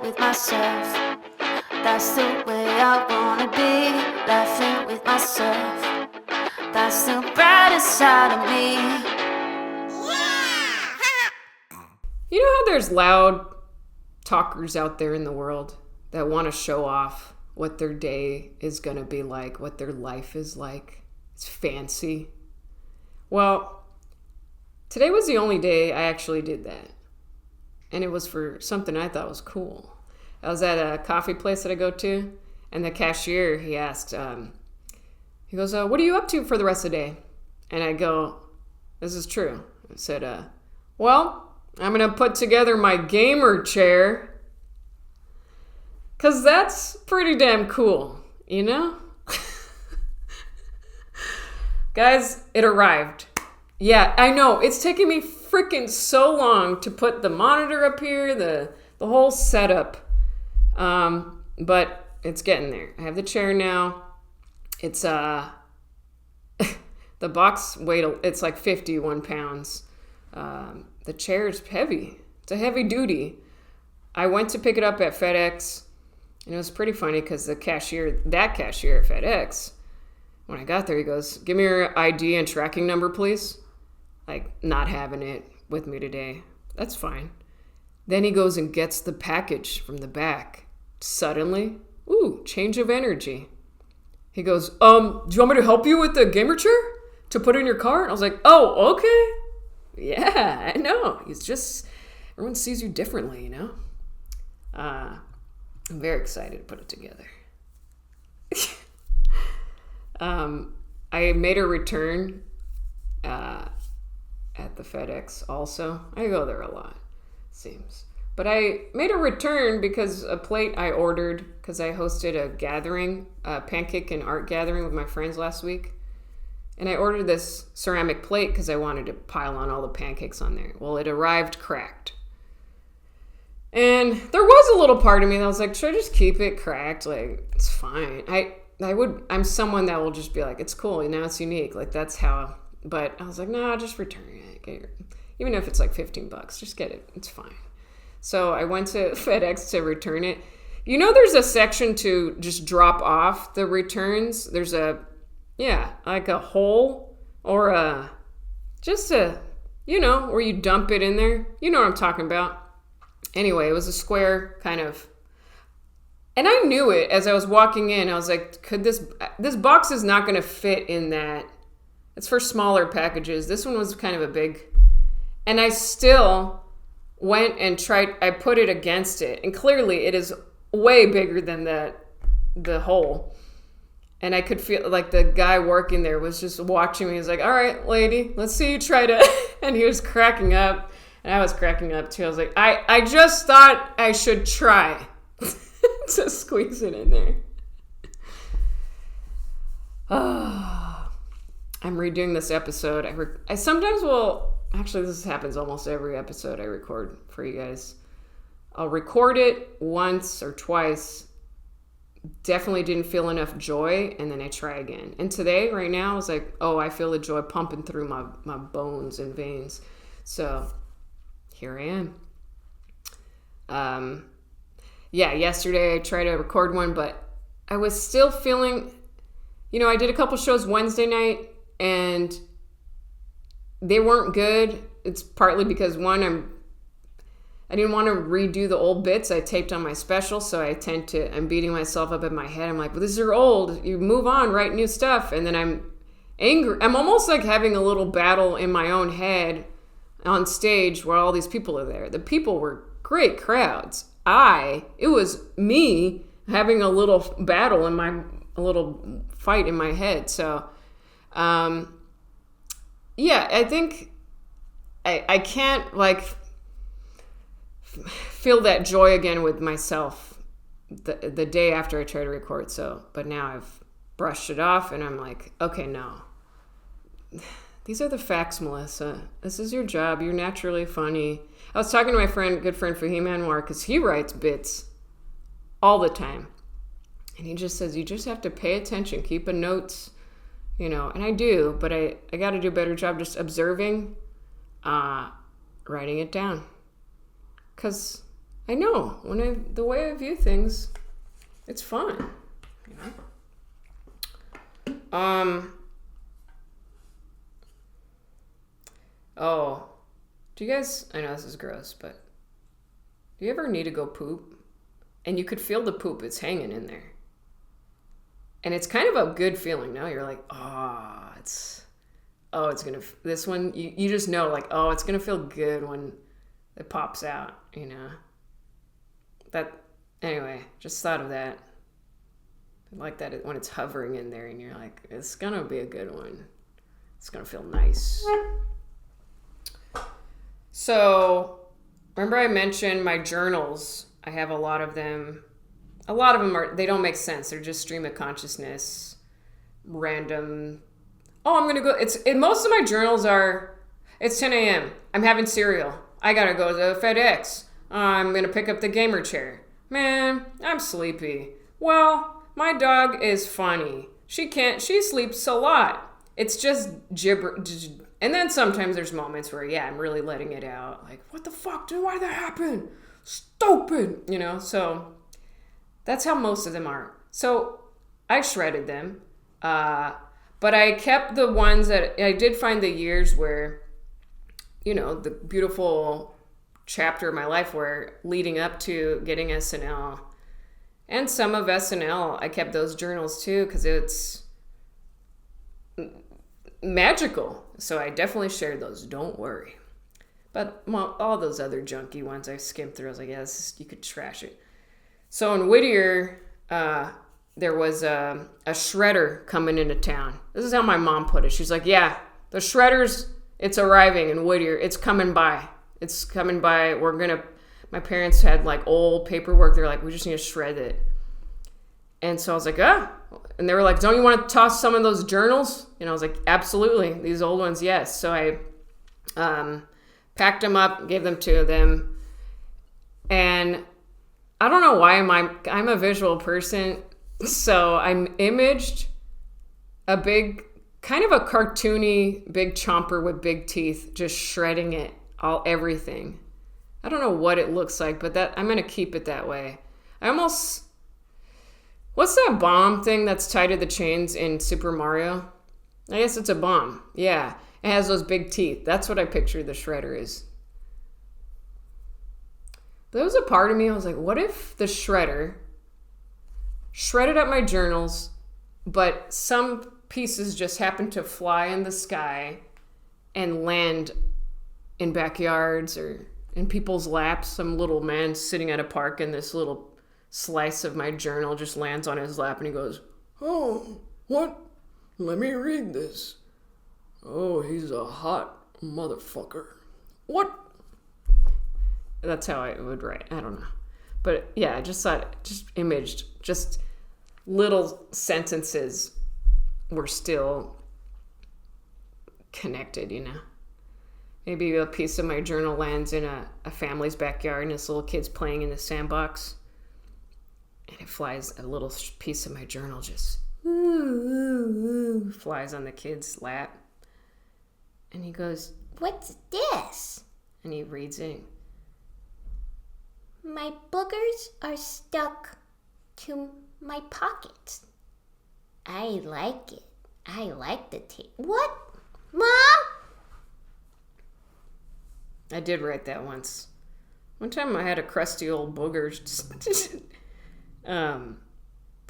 with myself. That's the way I wanna be, laughing with myself. That's the brightest side of me. You know how there's loud talkers out there in the world that want to show off what their day is going to be like, what their life is like? It's fancy. Well, today was the only day I actually did that. And it was for something I thought was cool. I was at a coffee place that I go to, and the cashier, he asked, he goes, what are you up to for the rest of the day? And I go, this is true. I said, well, I'm going to put together my gamer chair, because that's pretty damn cool, you know? Guys, it arrived. Yeah, I know. It's taking me freaking so long to put the monitor up here, the whole setup. But it's getting there. I have the chair now. It's, the box weight, it's like 51 pounds. The chair is heavy. It's a heavy duty. I went to pick it up at FedEx, and it was pretty funny because that cashier at FedEx, when I got there, he goes, give me your ID and tracking number, please. Like, not having it with me today. That's fine. Then he goes and gets the package from the back. Suddenly, change of energy. He goes, do you want me to help you with the gamer chair to put in your car? And I was like, oh, okay. Yeah, I know. He's just, everyone sees you differently, you know? I'm very excited to put it together. I made a return at the FedEx also. I go there a lot, seems. But I made a return because a plate I ordered, because I hosted a gathering, a pancake and art gathering with my friends last week. And I ordered this ceramic plate because I wanted to pile on all the pancakes on there. Well, it arrived cracked. And there was a little part of me that was like, should I just keep it cracked? Like, it's fine. I'm someone that will just be like, it's cool, you know, it's unique. Like, that's how, but I was like, no, just return it. Even if it's like $15, just get it. It's fine. So I went to FedEx to return it. You know, there's a section to just drop off the returns. There's like a hole or where you dump it in there. You know what I'm talking about. Anyway, it was a square kind of, and I knew it as I was walking in. I was like, could this box is not going to fit in that. It's for smaller packages. This one was kind of a big, and I still went and tried, I put it against it, and clearly it is way bigger than the hole. And I could feel like the guy working there was just watching me. He was like, all right, lady, let's see you try to, and he was cracking up, and I was cracking up too. I was like, I just thought I should try to squeeze it in there. I'm redoing this episode. I sometimes will, actually this happens almost every episode I record for you guys. I'll record it once or twice, definitely didn't feel enough joy, and then I try again. And today, right now, I was like, I feel the joy pumping through my bones and veins. So here I am. Yesterday I tried to record one, but I was still feeling, I did a couple shows Wednesday night, and they weren't good. It's partly because, one, I didn't want to redo the old bits I taped on my special, so I'm beating myself up in my head. I'm like, well, these are old. You move on, write new stuff. And then I'm angry. I'm almost like having a little battle in my own head on stage where all these people are there. The people were great crowds. It was me having a little battle a little fight in my head. So, I think I can't feel that joy again with myself the day after I try to record. So, but now I've brushed it off, and I'm like, okay, no. These are the facts, Melissa. This is your job. You're naturally funny. I was talking to my good friend Fahim Anwar, because he writes bits all the time. And he just says, you just have to pay attention, keep a notes, and I do, but I got to do a better job just observing, writing it down. Because I know, the way I view things, it's fun, you know? Oh, do you guys, I know this is gross, but do you ever need to go poop? And you could feel the poop, it's hanging in there. And it's kind of a good feeling, no? You're like, it's gonna, this one, you just know, like, it's gonna feel good when it pops out, you know? Anyway, just thought of that. I like that when it's hovering in there and you're like, it's gonna be a good one. It's gonna feel nice. So, remember I mentioned my journals. I have a lot of them. A lot of them they don't make sense. They're just stream of consciousness, random. Oh, I'm going to go. Most of my journals are, it's 10 a.m. I'm having cereal. I got to go to FedEx. I'm going to pick up the gamer chair. Man, I'm sleepy. Well, my dog is funny. She sleeps a lot. It's just gibber. And then sometimes there's moments where, I'm really letting it out. Like, what the fuck, dude? Why did that happen? Stupid. You know, so that's how most of them are. So I shredded them. But I kept the ones that I did find the years where, you know, the beautiful chapter of my life where leading up to getting SNL and some of SNL, I kept those journals too because it's magical. So I definitely shared those. Don't worry. But all those other junky ones I skimmed through. I was like, you could trash it. So in Whittier, there was a shredder coming into town. This is how my mom put it. She's like, the shredder's, it's arriving in Whittier. It's coming by. It's coming by. My parents had like old paperwork. They're like, we just need to shred it. And so I was like, And they were like, don't you want to toss some of those journals? And I was like, absolutely. These old ones, yes. So I packed them up, gave them to them. And I don't know why I'm a visual person. So I imaged a big, kind of a cartoony big chomper with big teeth, just shredding it, everything. I don't know what it looks like, but I'm going to keep it that way. What's that bomb thing that's tied to the chains in Super Mario? I guess it's a bomb. Yeah, it has those big teeth. That's what I pictured the shredder is. There was a part of me, I was like, what if the shredder shredded up my journals, but some pieces just happened to fly in the sky and land in backyards or in people's laps? Some little man sitting at a park and this little slice of my journal just lands on his lap and he goes, oh, what? Let me read this. Oh, he's a hot motherfucker. What? That's how I would write. I don't know. But I just thought, just imaged, just little sentences were still connected, you know? Maybe a piece of my journal lands in a family's backyard and this little kid's playing in the sandbox. And it flies, a little piece of my journal just flies on the kid's lap. And he goes, what's this? And he reads it. My boogers are stuck to my pockets. I like it. I like the tape. What? Mom? I did write that once. One time I had a crusty old booger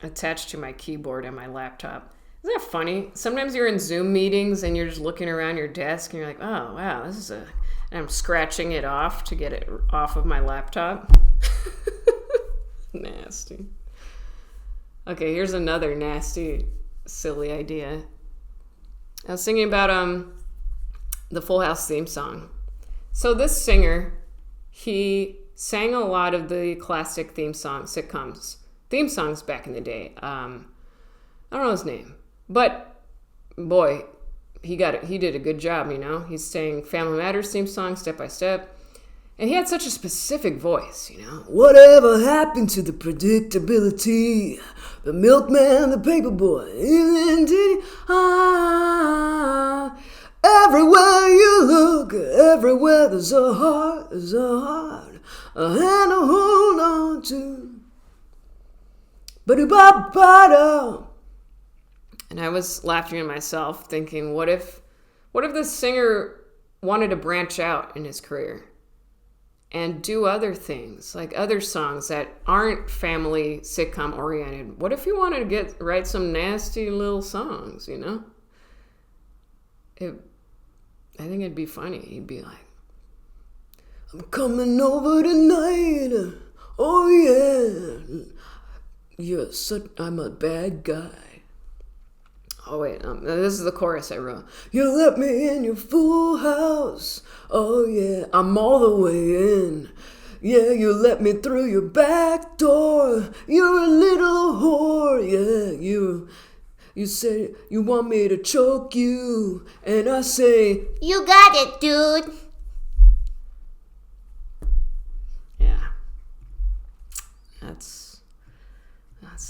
attached to my keyboard on my laptop. Isn't that funny? Sometimes you're in Zoom meetings and you're just looking around your desk and you're like, oh, wow, this is and I'm scratching it off to get it off of my laptop. Nasty. Okay, here's another nasty, silly idea. I was thinking about the Full House theme song. So this singer, he sang a lot of the classic sitcoms, theme songs back in the day. I don't know his name, but boy, he did a good job, you know. He sang Family Matters theme song, Step by Step, and he had such a specific voice, you know. Whatever happened to the predictability? The milkman, the paperboy, everywhere you look, everywhere there's a heart, I had to hold on to. Ba-do-ba-ba-da. And I was laughing at myself, thinking, what if this singer wanted to branch out in his career and do other things, like other songs that aren't family sitcom oriented? What if he wanted to write some nasty little songs, you know? I think it'd be funny. He'd be like, I'm coming over tonight. Oh yeah. I'm a bad guy. Oh wait, this is the chorus I wrote. You let me in your full house. Oh yeah, I'm all the way in. Yeah, you let me through your back door. You're a little whore. Yeah, you say you want me to choke you, and I say, you got it, dude. Yeah, that's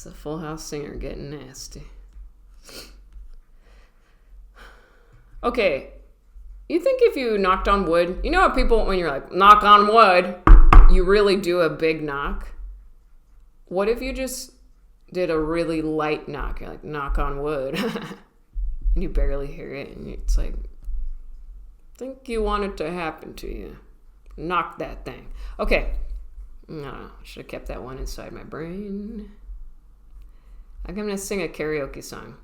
the Full House singer getting nasty. Okay, you think if you knocked on wood, you know how people, when you're like, knock on wood, you really do a big knock? What if you just did a really light knock? You're like, knock on wood. And you barely hear it. And it's like, think you want it to happen to you. Knock that thing. Okay. No, should have kept that one inside my brain. I'm going to sing a karaoke song.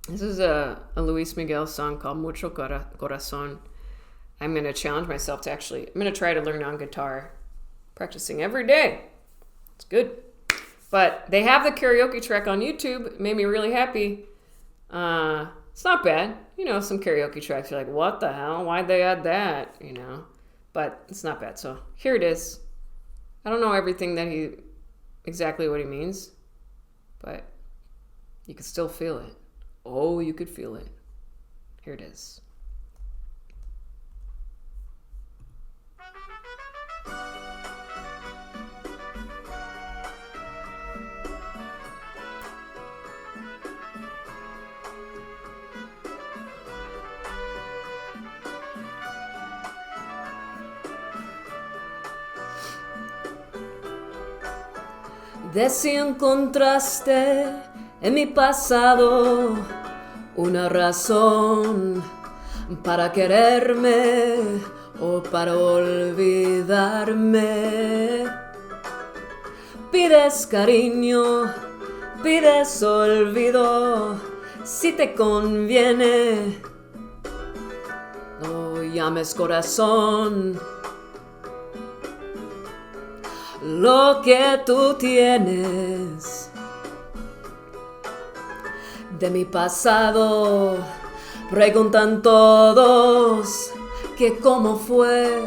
This is a Luis Miguels song called Mucho Corazón. I'm going to challenge myself to I'm going to try to learn on guitar. Practicing every day. It's good. But they have the karaoke track on YouTube. It made me really happy. It's not bad. You know, some karaoke tracks, you're like, what the hell? Why'd they add that? You know, but it's not bad. So here it is. I don't know exactly what he means, but you can still feel it. Oh, you could feel it. Here it is. De si encontraste en mi pasado una razón para quererme o para olvidarme. Pides cariño, pides olvido, si te conviene. No llames corazón lo que tú tienes. De mi pasado preguntan todos que cómo fue.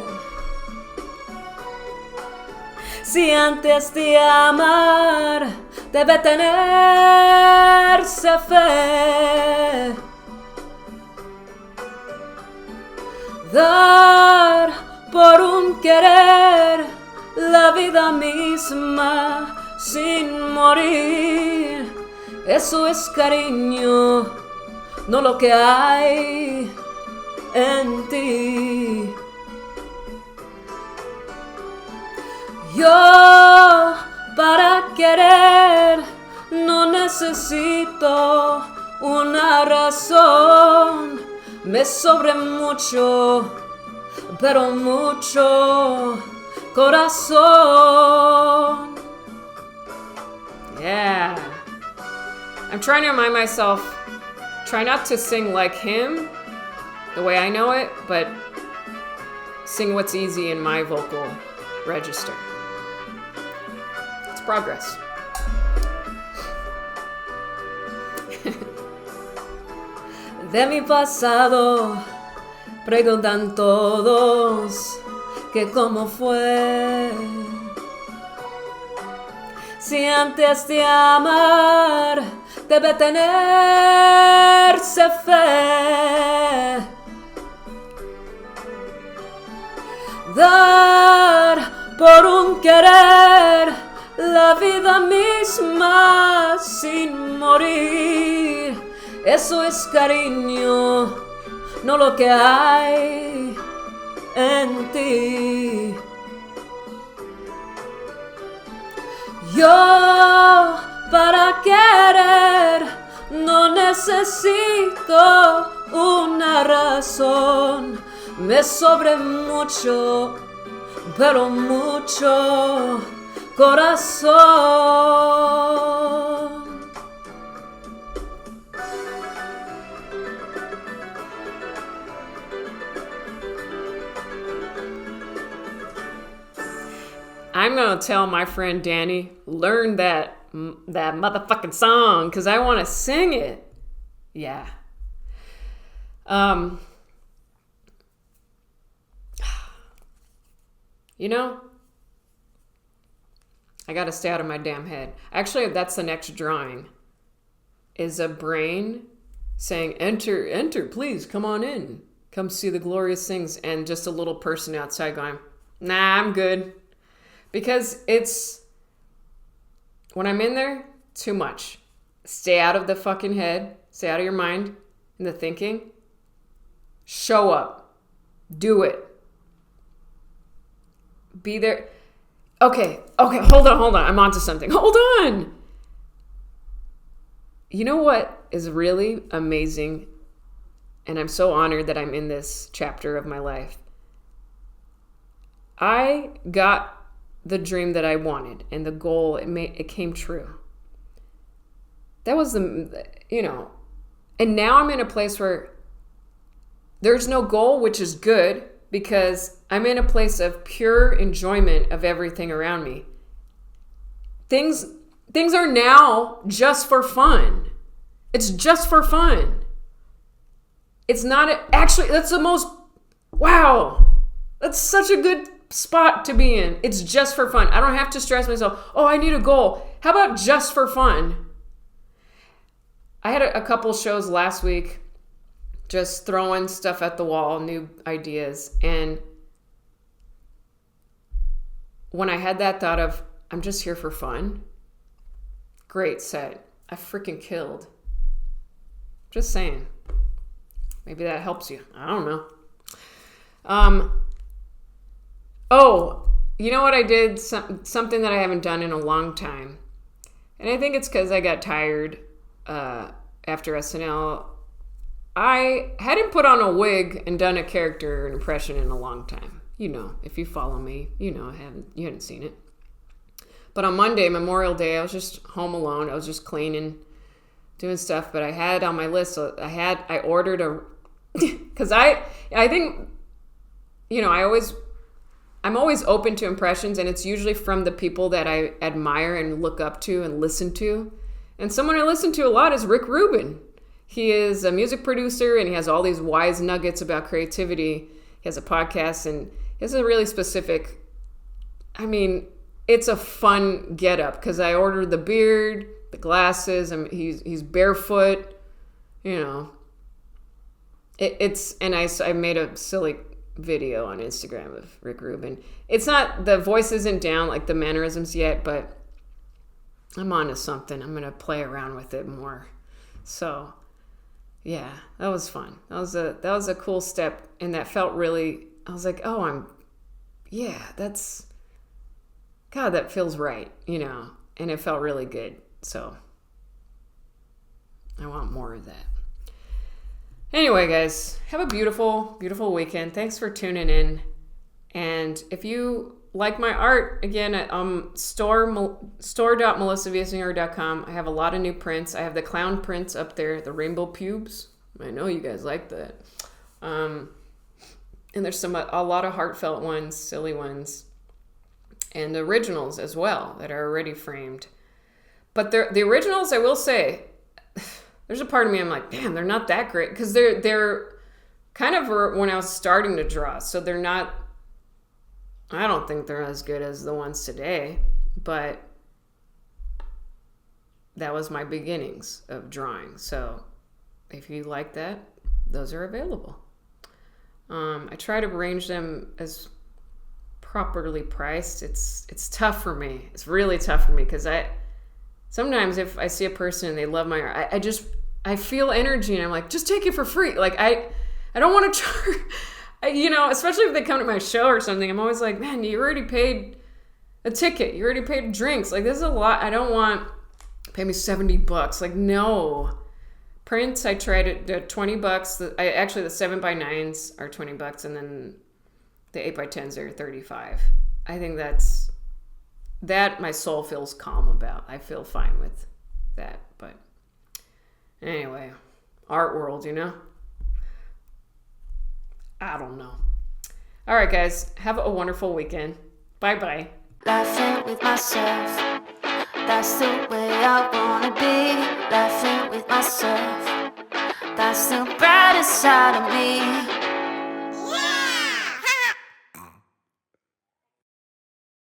Si antes de amar debe tenerse fe. Dar por un querer la vida misma sin morir. Eso es cariño, no lo que hay en ti. Yo para querer no necesito una razón. Me sobra mucho, pero mucho corazón. Yeah. I'm trying to remind myself, try not to sing like him, the way I know it, but sing what's easy in my vocal register. It's progress. De mi pasado preguntan todos que cómo fue. Si antes de amar debe tenerse fe. Dar por un querer la vida misma sin morir. Eso es cariño, no lo que hay en ti. Yo para querer no necesito una razón. Me sobre mucho, pero mucho corazón. I'm gonna tell my friend Danny, learn that motherfucking song, because I want to sing it. Yeah. You know, I gotta stay out of my damn head. Actually, that's the next drawing. Is a brain saying, enter, enter, please, come on in. Come see the glorious things. And just a little person outside going, nah, I'm good. Because it's, when I'm in there, too much. Stay out of the fucking head. Stay out of your mind and the thinking. Show up. Do it. Be there. Okay, hold on. I'm onto something. Hold on. You know what is really amazing? And I'm so honored that I'm in this chapter of my life. I got the dream that I wanted and the goal, it came true. That was and now I'm in a place where there's no goal, which is good because I'm in a place of pure enjoyment of everything around me. Things are now just for fun. It's just for fun. It's not, actually, that's the most, wow, that's such a good spot to be in. It's just for fun. I don't have to stress myself. Oh, I need a goal. How about just for fun? I had a couple shows last week, just throwing stuff at the wall, new ideas. And when I had that thought of, I'm just here for fun, great set. I freaking killed. Just saying. Maybe that helps you. I don't know. Oh, you know what I did? Something that I haven't done in a long time. And I think it's because I got tired after SNL. I hadn't put on a wig and done a character impression in a long time. You know, if you follow me, you hadn't seen it. But on Monday, Memorial Day, I was just home alone. I was just cleaning, doing stuff. But I had on my list, I ordered because I think, I'm always open to impressions, and it's usually from the people that I admire and look up to and listen to. And someone I listen to a lot is Rick Rubin. He is a music producer, and he has all these wise nuggets about creativity. He has a podcast, and he has a really specific, it's a fun get-up, because I ordered the beard, the glasses, and he's barefoot, I made a silly video on Instagram of Rick Rubin. It's not, the voice isn't down, like the mannerisms yet, but I'm onto something. I'm going to play around with it more. So, yeah, that was fun. That was a cool step, and that felt really, I was like, oh, that feels right, and it felt really good. So, I want more of that. Anyway, guys, have a beautiful, beautiful weekend. Thanks for tuning in. And if you like my art, again, at store.melissavillasinger.com. I have a lot of new prints. I have the clown prints up there, the rainbow pubes. I know you guys like that. And there's a lot of heartfelt ones, silly ones, and originals as well that are already framed. But the originals, I will say, there's a part of me I'm like, damn, they're not that great, because they're kind of when I was starting to draw, so they're not. I don't think they're as good as the ones today, but that was my beginnings of drawing. So if you like that, those are available. I try to arrange them as properly priced. It's tough for me. It's really tough for me, because sometimes if I see a person and they love my art, I feel energy, and I'm like, just take it for free. Like I don't want to charge, especially if they come to my show or something. I'm always like, man, you already paid a ticket. You already paid drinks. Like, this is a lot. I don't want, pay me $70. Like, no. Prints, I tried it, the $20. Actually, the 7x9s are $20, and then the 8x10s are $35. I think that my soul feels calm about. I feel fine with that. But anyway, art world, you know? I don't know. All right, guys. Have a wonderful weekend. Bye-bye. Laughing with myself. That's the way I wanna be. Laughing with myself. That's the brightest side of me.